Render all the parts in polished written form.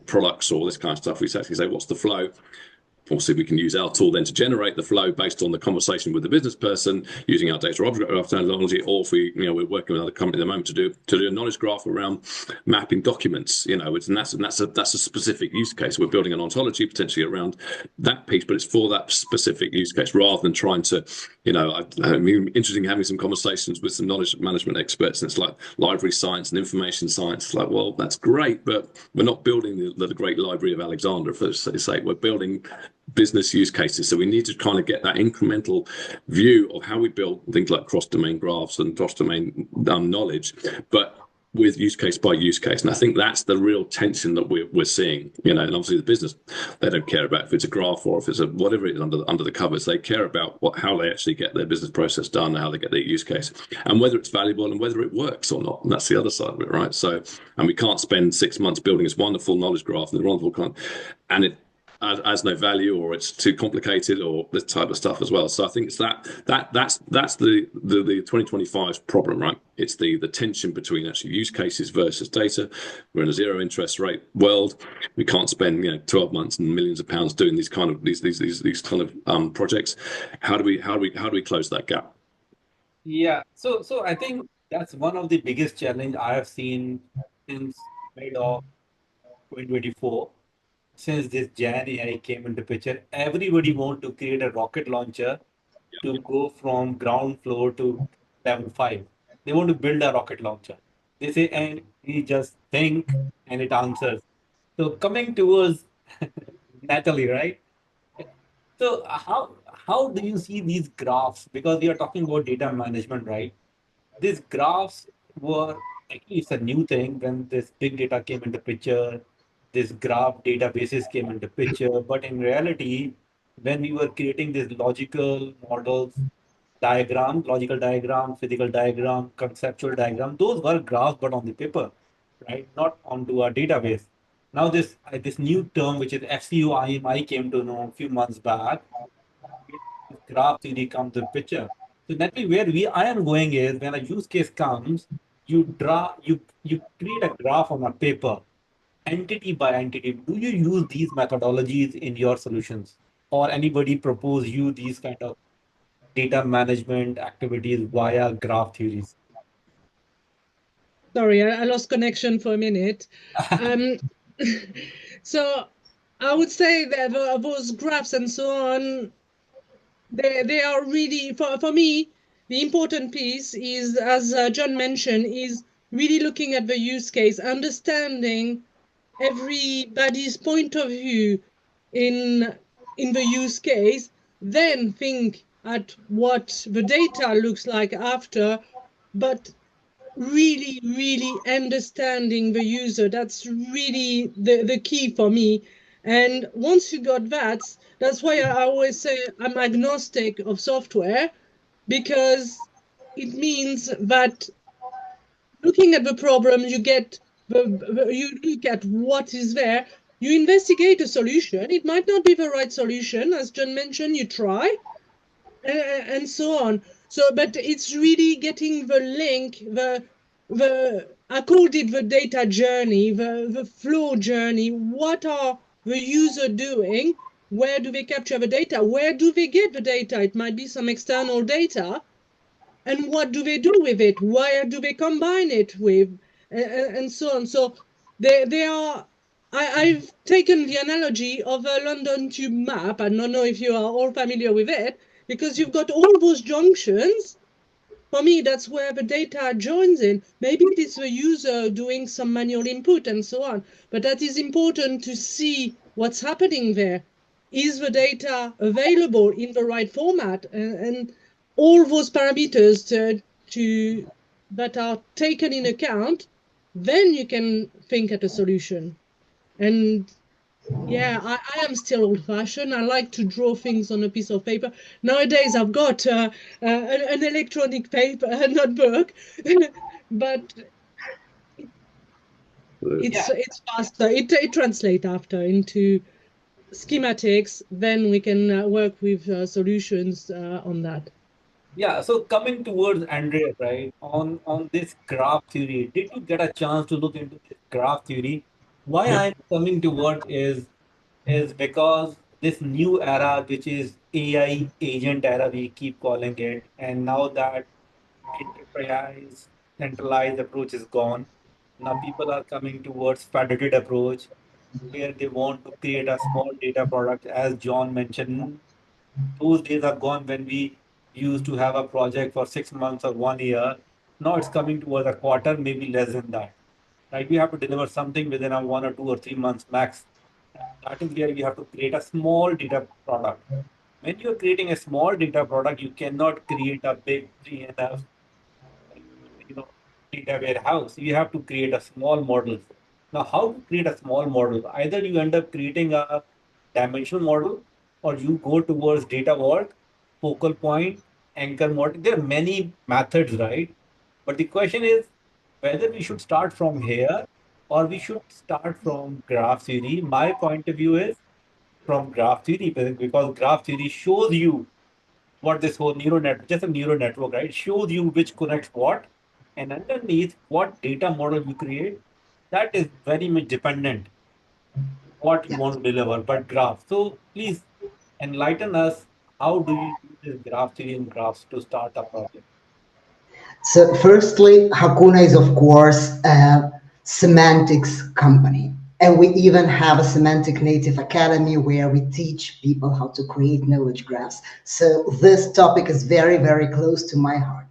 products or this kind of stuff, we actually say, what's the flow? Obviously, we can use our tool then to generate the flow based on the conversation with the business person using our data object graph technology. Or if we're working with another company at the moment to do a knowledge graph around mapping documents, and that's a specific use case. We're building an ontology potentially around that piece, but it's for that specific use case rather than trying to, I mean, interesting having some conversations with some knowledge management experts. And it's like library science and information science. It's like, well, that's great, but we're not building the great library of Alexander, for sake. We're building business use cases. So we need to kind of get that incremental view of how we build things like cross-domain graphs and cross-domain knowledge, but with use case by use case. And I think that's the real tension that we're seeing, and obviously the business, they don't care about if it's a graph or if it's whatever it is under the covers. They care about how they actually get their business process done, how they get their use case, and whether it's valuable and whether it works or not. And that's the other side of it, right? So, and we can't spend 6 months building this wonderful knowledge graph and the wonderful and it has no value, or it's too complicated, or this type of stuff as well. So I think it's that's the 2025 problem, right? It's the tension between actually use cases versus data. We're in a zero interest rate world. We can't spend 12 months and millions of pounds doing these kind of projects. How do we close that gap? Yeah, so I think that's one of the biggest challenge I have seen since mid of 2024. Since this Gen AI came into picture, everybody want to create a rocket launcher to go from ground floor to level 5. They want to build a rocket launcher. They say, and we just think and it answers. So coming towards Natalie, right? So how do you see these graphs? Because we are talking about data management, right? These graphs were actually it's a new thing when this big data came into picture, this graph databases came into picture. But in reality, when we were creating these logical models, logical diagram, physical diagram, conceptual diagram, those were graphs, but on the paper, right? Not onto a database. Now this new term, which is FCOIM, I came to know a few months back, graph theory comes to picture. So naturally, where I am going is when a use case comes, you create a graph on a paper, entity by entity. Do you use these methodologies in your solutions, or anybody propose you these kind of data management activities via graph theories? Sorry, I lost connection for a minute. So I would say that those graphs and so on, they are really, for me, the important piece is, as Jon mentioned, is really looking at the use case, understanding everybody's point of view in the use case, then think at what the data looks like after, but really, really understanding the user. That's really the key for me. And once you got that, that's why I always say I'm agnostic of software, because it means that looking at the problem, you look at what is there, you investigate a solution. It might not be the right solution, as Jon mentioned, you try, and so on. So, but it's really getting the link, I called it the data journey, the flow journey. What are the user doing? Where do they capture the data? Where do they get the data? It might be some external data. And what do they do with it? Where do they combine it with? And so on. So they are, I've taken the analogy of a London Tube map. I don't know if you are all familiar with it, because you've got all those junctions. For me, that's where the data joins in. Maybe it is the user doing some manual input and so on, but that is important to see what's happening there. Is the data available in the right format? And all those parameters that are taken in account, then you can think at a solution. And yeah, I am still old-fashioned. I like to draw things on a piece of paper. Nowadays, I've got an electronic paper, notebook, but it's faster. It translates after into schematics. Then we can work with solutions on that. Yeah, so coming towards Andreas, right, on this graph theory, did you get a chance to look into this graph theory? Why Yeah. I'm coming to what is because this new era, which is AI agent era, we keep calling it, and now that enterprise centralized approach is gone, now people are coming towards federated approach where they want to create a small data product, as John mentioned. Those days are gone when we used to have a project for 6 months or 1 year. Now it's coming towards a quarter, maybe less than that. Right? We have to deliver something within a 1 or 2 or 3 months max. That is where we have to create a small data product. When you're creating a small data product, you cannot create a big 3 and you know, data warehouse. You have to create a small model. Now, how to create a small model? Either you end up creating a dimensional model, or you go towards data vault, focal point, anchor model. There are many methods, right? But the question is whether we should start from here or we should start from graph theory. My point of view is from graph theory, because graph theory shows you what this whole neural net, just a neural network, right? Shows you which connects what, and underneath what data model you create, that is very much dependent what you Yeah. want to deliver. But graph. So please enlighten us. How do you use this graph theory and graphs to start a project? So firstly, Hakuna is of course a semantics company. And we even have a semantic native academy where we teach people how to create knowledge graphs. So this topic is very, very close to my heart.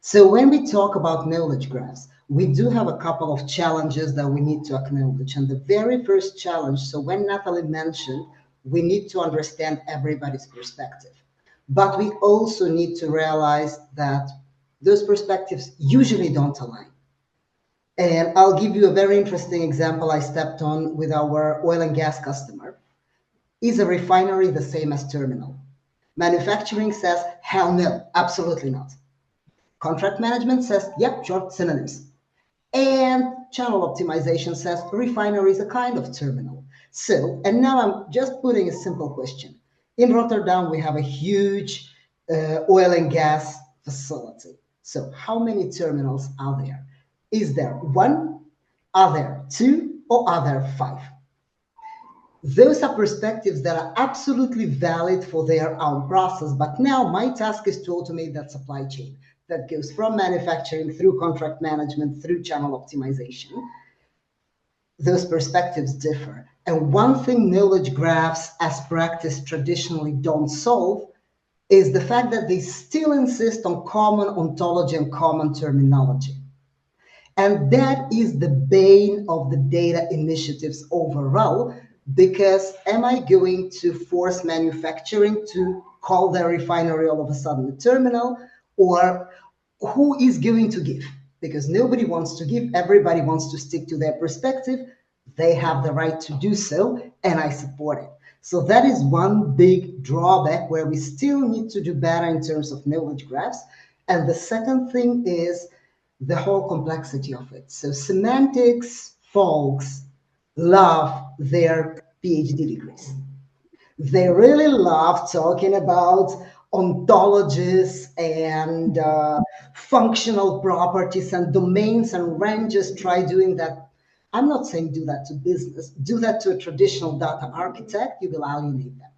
So when we talk about knowledge graphs, we do have a couple of challenges that we need to acknowledge. And the very first challenge, so when Nathalie mentioned, we need to understand everybody's perspective. But we also need to realize that those perspectives usually don't align. And I'll give you a very interesting example I stepped on with our oil and gas customer. Is a refinery the same as terminal? Manufacturing says, hell no, absolutely not. Contract management says, yep, sure, synonyms. And channel optimization says refinery is a kind of terminal. So, and now I'm just putting a simple question. In Rotterdam, we have a huge oil and gas facility. So, how many terminals are there? Is there one? Are there two? Or are there five? Those are perspectives that are absolutely valid for their own process. But now my task is to automate that supply chain that goes from manufacturing through contract management through channel optimization. Those perspectives differ. And one thing knowledge graphs as practiced traditionally don't solve is the fact that they still insist on common ontology and common terminology. And that is the bane of the data initiatives overall, because am I going to force manufacturing to call their refinery all of a sudden a terminal, or who is going to give? Because nobody wants to give, everybody wants to stick to their perspective. They have the right to do so, and I support it. So that is one big drawback where we still need to do better in terms of knowledge graphs. And the second thing is the whole complexity of it. So semantics folks love their PhD degrees. They really love talking about ontologies and functional properties and domains and ranges. Try doing that. I'm not saying do that to business. Do that to a traditional data architect, you will alienate them.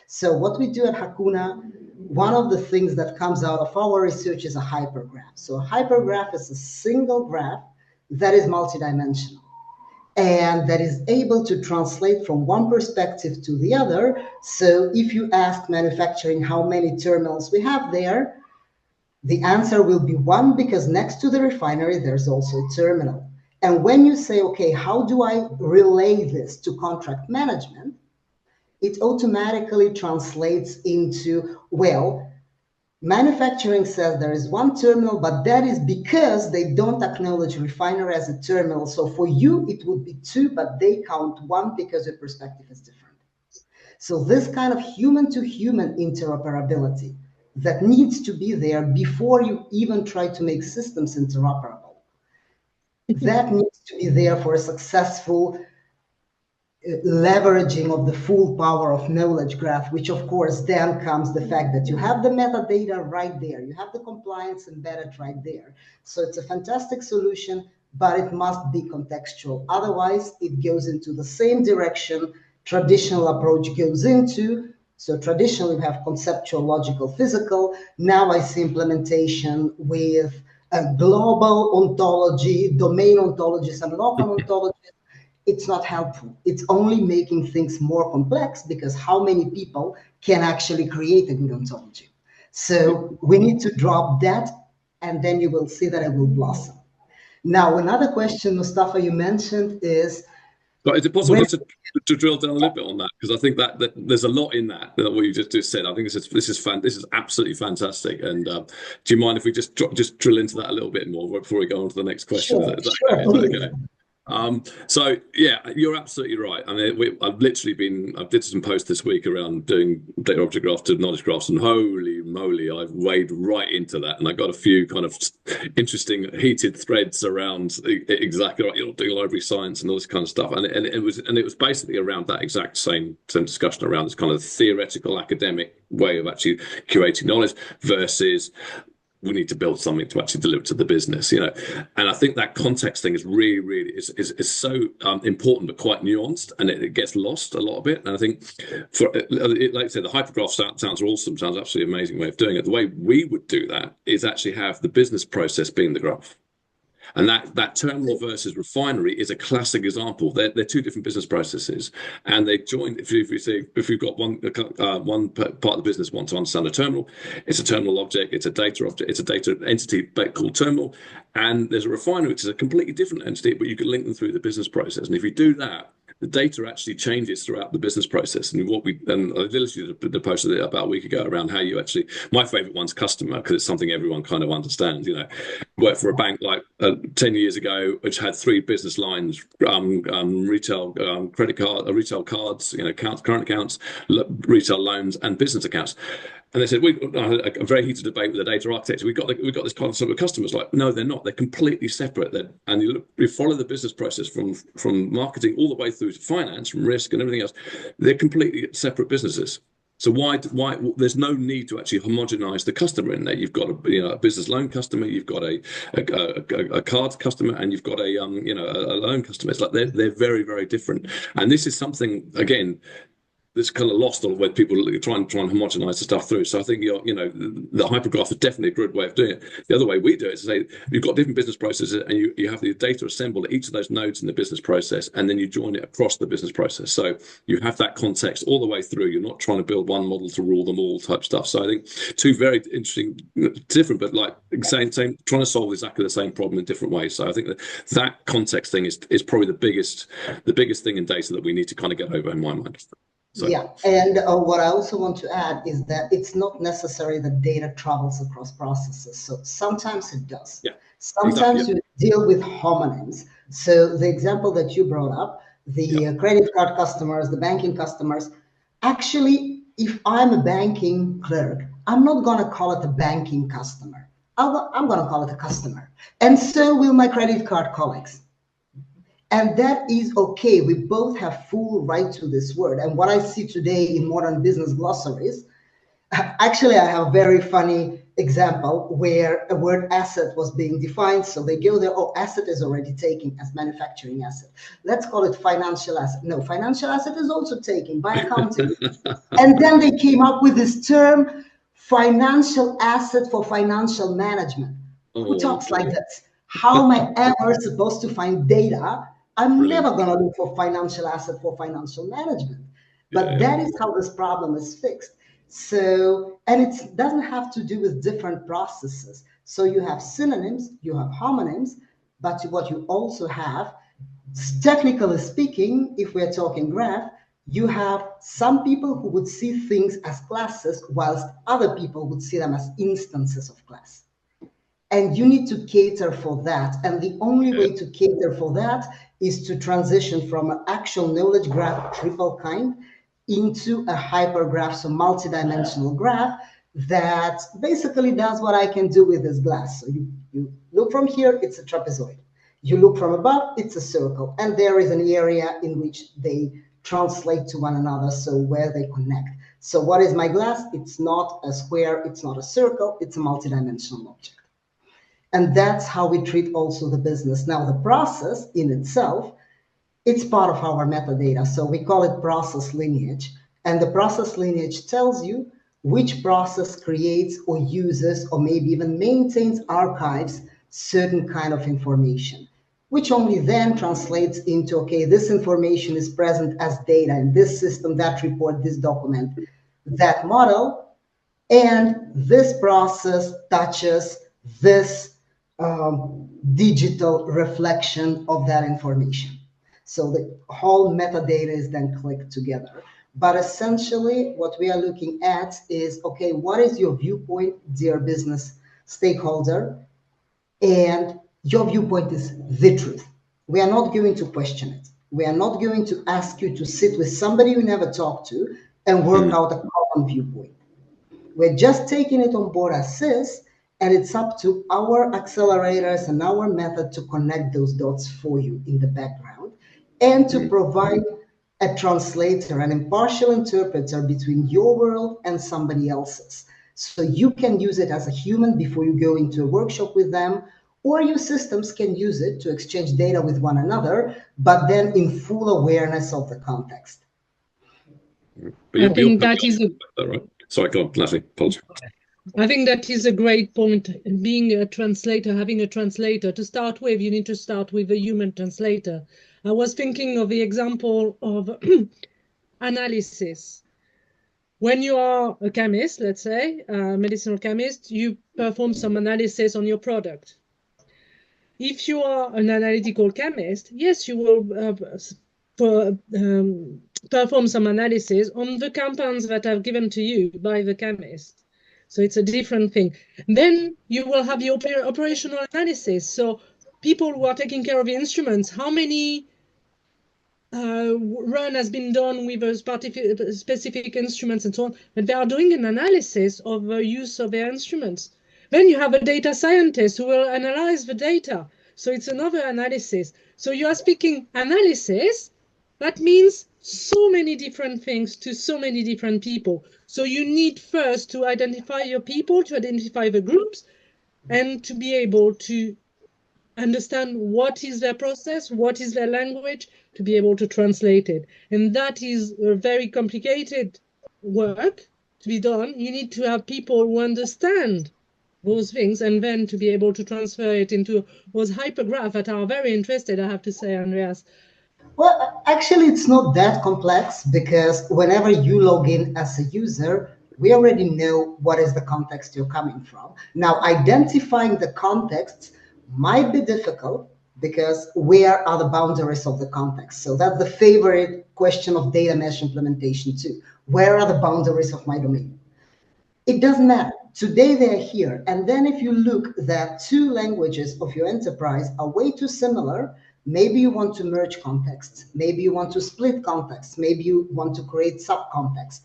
So what we do at Hakuna, one of the things that comes out of our research is a hypergraph. So a hypergraph is a single graph that is multidimensional and that is able to translate from one perspective to the other. So if you ask manufacturing how many terminals we have there, the answer will be one, because next to the refinery, there's also a terminal. And when you say, okay, how do I relay this to contract management? It automatically translates into, well, manufacturing says there is one terminal, but that is because they don't acknowledge refinery as a terminal. So for you, it would be two, but they count one because your perspective is different. So this kind of human-to-human interoperability that needs to be there before you even try to make systems interoperable. That needs to be there for a successful leveraging of the full power of knowledge graph, which of course then comes the fact that you have the metadata right there, you have the compliance embedded right there. So it's a fantastic solution, but it must be contextual. Otherwise, it goes into the same direction traditional approach goes into. So traditionally, we have conceptual, logical, physical. Now I see implementation with a global ontology, domain ontologies, and local ontologies. It's not helpful. It's only making things more complex, because how many people can actually create a good ontology? So we need to drop that, and then you will see that it will blossom. Now, another question, Mustafa, you mentioned is, but is it possible just to drill down a little bit on that? Because I think that there's a lot in that what you just said. I think this is absolutely fantastic. And do you mind if we just drill into that a little bit more before we go on to the next question? Sure, Is that sure, okay? So yeah, you're absolutely right. I mean, I did some posts this week around doing data object graph to knowledge graphs, and holy moly, I've waded right into that, and I got a few kind of interesting heated threads around exactly right, doing library science and all this kind of stuff, and it was basically around that exact same discussion around this kind of theoretical academic way of actually curating knowledge versus we need to build something to actually deliver to the business, and I think that context thing is really is so important, but quite nuanced, and it gets lost a lot of it. And I think, like I said, the hypergraph sounds awesome, sounds absolutely amazing way of doing it. The way we would do that is actually have the business process being the graph. And that terminal versus refinery is a classic example. They're two different business processes, and they join. If you've got one part of the business wants to understand a terminal, it's a terminal object, it's a data object, it's a data entity called terminal, and there's a refinery which is a completely different entity, but you can link them through the business process. And if you do that, the data actually changes throughout the business process. And I illustrated the post about a week ago around how you actually, my favorite one's customer, because it's something everyone kind of understands. Worked for a bank like 10 years ago, which had 3 business lines: retail credit card, retail cards, current accounts, retail loans, and business accounts. And they said, we had a very heated debate with the data architects. We got this concept with customers. Like, no, they're not. They're completely separate. And you follow the business process from marketing all the way through to finance, from risk and everything else. They're completely separate businesses. So why there's no need to actually homogenize the customer in there. You've got a business loan customer, you've got a card customer, and you've got a loan customer. It's like they're very, very different. And this is something, again, that's kind of lost on where people try and homogenize the stuff through. So I think the hypergraph is definitely a good way of doing it. The other way we do it is to say you've got different business processes, and you have the data assembled at each of those nodes in the business process, and then you join it across the business process. So you have that context all the way through. You're not trying to build one model to rule them all type stuff. So I think two very interesting, different, but like same trying to solve exactly the same problem in different ways. So I think that context thing is probably the biggest thing in data that we need to kind of get over in my mind. So. Yeah, and what I also want to add is that it's not necessary that data travels across processes. So sometimes it does. Yeah, sometimes exactly. You deal with homonyms. So the example that you brought up, the credit card customers, the banking customers, actually, if I'm a banking clerk, I'm not going to call it a banking customer. I'm going to call it a customer. And so will my credit card colleagues. And that is okay. We both have full right to this word. And what I see today in modern business glossaries, actually, I have a very funny example where a word asset was being defined. So they go there, oh, asset is already taken as manufacturing asset. Let's call it financial asset. No, financial asset is also taken by accounting. And then they came up with this term, financial asset for financial management. Who talks like that? How am I ever supposed to find data? I'm never going to look for financial asset for financial management. But that is how this problem is fixed. So, and it doesn't have to do with different processes. So you have synonyms, you have homonyms, but what you also have, technically speaking, if we're talking graph, you have some people who would see things as classes, whilst other people would see them as instances of class. And you need to cater for that. And the only way to cater for that is to transition from an actual knowledge graph, triple kind, into a hypergraph, so multidimensional graph that basically does what I can do with this glass. So you look from here, it's a trapezoid. You look from above, it's a circle. And there is an area in which they translate to one another, so where they connect. So what is my glass? It's not a square, it's not a circle, it's a multidimensional object. And that's how we treat also the business. Now, the process in itself, it's part of our metadata. So we call it process lineage. And the process lineage tells you which process creates or uses or maybe even maintains, archives certain kind of information, which only then translates into, okay, this information is present as data in this system, that report, this document, that model, and this process touches this digital reflection of that information. So the whole metadata is then clicked together. But essentially, what we are looking at is, okay, what is your viewpoint, dear business stakeholder? And your viewpoint is the truth. We are not going to question it. We are not going to ask you to sit with somebody you never talked to and work out a common viewpoint. We're just taking it on board as is, and it's up to our accelerators and our method to connect those dots for you in the background and to provide a translator, an impartial interpreter between your world and somebody else's. So you can use it as a human before you go into a workshop with them, or your systems can use it to exchange data with one another, but then in full awareness of the context. I think that is right. Sorry, go on, Nathalie. Apologies. I think that is a great point. Being a translator, having a translator, to start with, you need to start with a human translator. I was thinking of the example of analysis. When you are a chemist, let's say, a medicinal chemist, you perform some analysis on your product. If you are an analytical chemist, yes, you will perform some analysis on the compounds that are given to you by the chemist. So it's a different thing. Then you will have the operational analysis. So people who are taking care of the instruments, how many run has been done with a specific instruments and so on, but they are doing an analysis of the use of their instruments. Then you have a data scientist who will analyze the data. So it's another analysis. So you are speaking analysis. That means so many different things to so many different people. So you need first to identify your people, to identify the groups, and to be able to understand what is their process, what is their language, to be able to translate it. And that is a very complicated work to be done. You need to have people who understand those things and then to be able to transfer it into those hypergraphs that are very interested, I have to say, Andreas. Well, actually, it's not that complex because whenever you log in as a user, we already know what is the context you're coming from. Now, identifying the contexts might be difficult because where are the boundaries of the context? So that's the favorite question of data mesh implementation too. Where are the boundaries of my domain? It doesn't matter. Today they're here. And then if you look that two languages of your enterprise are way too similar, maybe you want to merge contexts. Maybe you want to split contexts. Maybe you want to create subcontexts.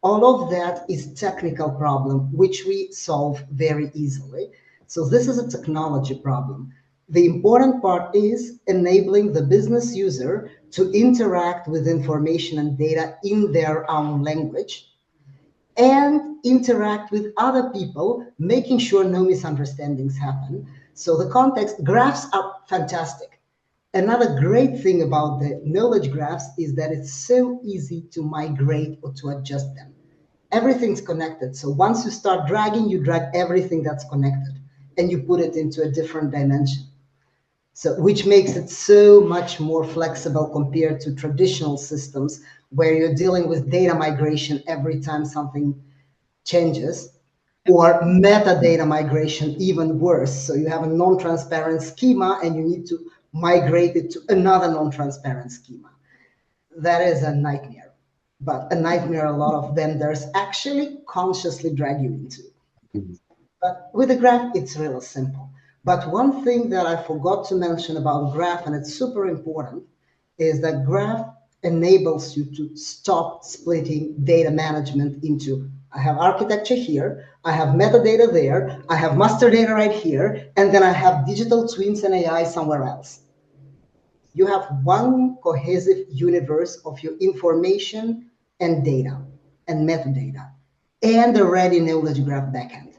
All of that is technical problem, which we solve very easily. So this is a technology problem. The important part is enabling the business user to interact with information and data in their own language and interact with other people, making sure no misunderstandings happen. So the context graphs are fantastic. Another great thing about the knowledge graphs is that it's so easy to migrate or to adjust them. Everything's connected. So once you start dragging, you drag everything that's connected and you put it into a different dimension. So, which makes it so much more flexible compared to traditional systems where you're dealing with data migration every time something changes, or metadata migration, even worse. So you have a non-transparent schema and you need to migrate it to another non-transparent schema. That is a nightmare, but a nightmare a lot of vendors actually consciously drag you into. But with a graph, it's really simple. But one thing that I forgot to mention about graph, and it's super important, is that graph enables you to stop splitting data management into, I have architecture here, I have metadata there, I have master data right here, and then I have digital twins and AI somewhere else. You have one cohesive universe of your information and data and metadata and a ready knowledge graph backend.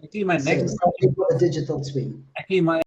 Actually, my So next something for the digital twin. actually my